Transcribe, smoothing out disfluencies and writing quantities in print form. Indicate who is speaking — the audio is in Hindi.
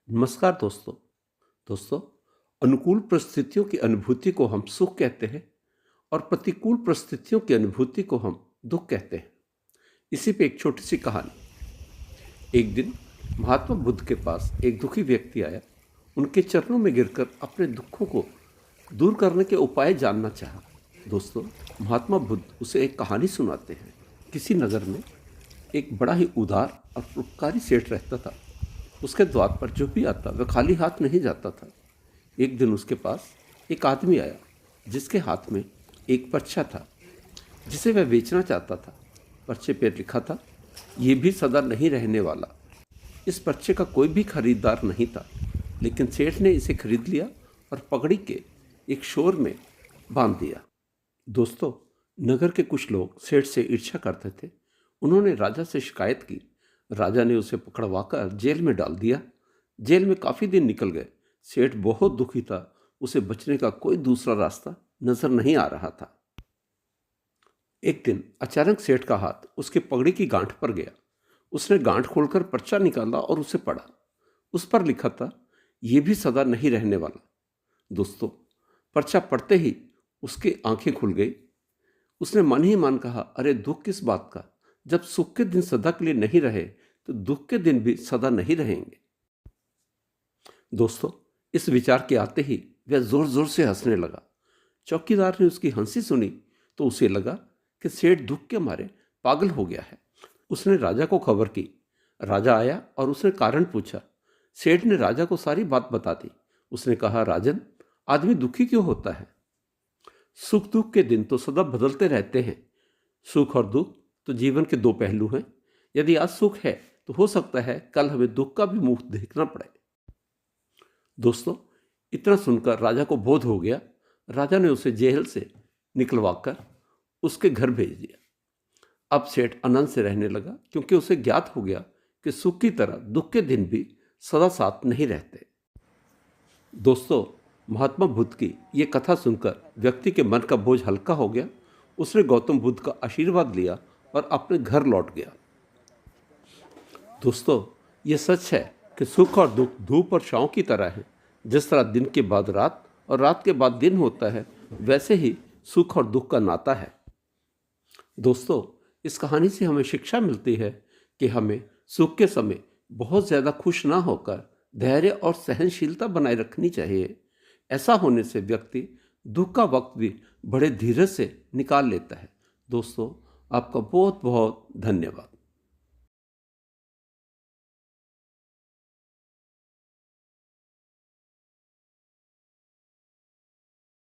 Speaker 1: नमस्कार दोस्तों। अनुकूल परिस्थितियों की अनुभूति को हम सुख कहते हैं और प्रतिकूल परिस्थितियों की अनुभूति को हम दुख कहते हैं। इसी पे एक छोटी सी कहानी। एक दिन महात्मा बुद्ध के पास एक दुखी व्यक्ति आया। उनके चरणों में गिरकर अपने दुखों को दूर करने के उपाय जानना चाहा। दोस्तों, महात्मा बुद्ध उसे एक कहानी सुनाते हैं। किसी नगर में एक बड़ा ही उदार और परोपकारी सेठ रहता था। उसके द्वार पर जो भी आता वह खाली हाथ नहीं जाता था। एक दिन उसके पास एक आदमी आया जिसके हाथ में एक पर्चा था जिसे वह बेचना चाहता था। पर्चे पर लिखा था, ये भी सदा नहीं रहने वाला। इस पर्चे का कोई भी खरीदार नहीं था, लेकिन सेठ ने इसे खरीद लिया और पगड़ी के एक शोर में बांध दिया। दोस्तों, नगर के कुछ लोग सेठ से ईर्ष्या करते थे। उन्होंने राजा से शिकायत की। राजा ने उसे पकड़वाकर जेल में डाल दिया। जेल में काफी दिन निकल गए। सेठ बहुत दुखी था। उसे बचने का कोई दूसरा रास्ता नजर नहीं आ रहा था। एक दिन अचानक सेठ का हाथ उसके पगड़ी की गांठ पर गया। उसने गांठ खोलकर पर्चा निकाला और उसे पढ़ा। उस पर लिखा था, यह भी सदा नहीं रहने वाला। दोस्तों, पर्चा पढ़ते ही उसकी आंखें खुल गई। उसने मन ही मन कहा, अरे दुख किस बात का? जब सुख के दिन सदा के लिए नहीं रहे तो दुख के दिन भी सदा नहीं रहेंगे। दोस्तों, इस विचार के आते ही वह जोर जोर से हंसने लगा। चौकीदार ने उसकी हंसी सुनी तो उसे लगा कि सेठ दुख के मारे पागल हो गया है। उसने राजा को खबर की। राजा आया और उसने कारण पूछा। सेठ ने राजा को सारी बात बता दी। उसने कहा, राजन, आदमी दुखी क्यों होता है? सुख दुख के दिन तो सदा बदलते रहते हैं। सुख और दुख तो जीवन के दो पहलू हैं। यदि आज सुख है तो हो सकता है कल हमें दुख का भी मुंह देखना पड़े। दोस्तों, इतना सुनकर राजा को बोध हो गया। राजा ने उसे जेल से निकलवाकर उसके घर भेज दिया। अब सेठ आनंद से रहने लगा, क्योंकि उसे ज्ञात हो गया कि सुख की तरह दुख के दिन भी सदा साथ नहीं रहते। दोस्तों, महात्मा बुद्ध की ये कथा सुनकर व्यक्ति के मन का बोझ हल्का हो गया। उसने गौतम बुद्ध का आशीर्वाद लिया और अपने घर लौट गया। दोस्तों, ये सच है कि सुख और दुख धूप और छांव की तरह है। जिस तरह दिन के बाद रात और रात के बाद दिन होता है, वैसे ही सुख और दुख का नाता है। दोस्तों, इस कहानी से हमें शिक्षा मिलती है कि हमें सुख के समय बहुत ज़्यादा खुश ना होकर धैर्य और सहनशीलता बनाए रखनी चाहिए। ऐसा होने से व्यक्ति दुख का वक्त भी बड़े धीरज से निकाल लेता है। दोस्तों, आपका बहुत बहुत धन्यवाद।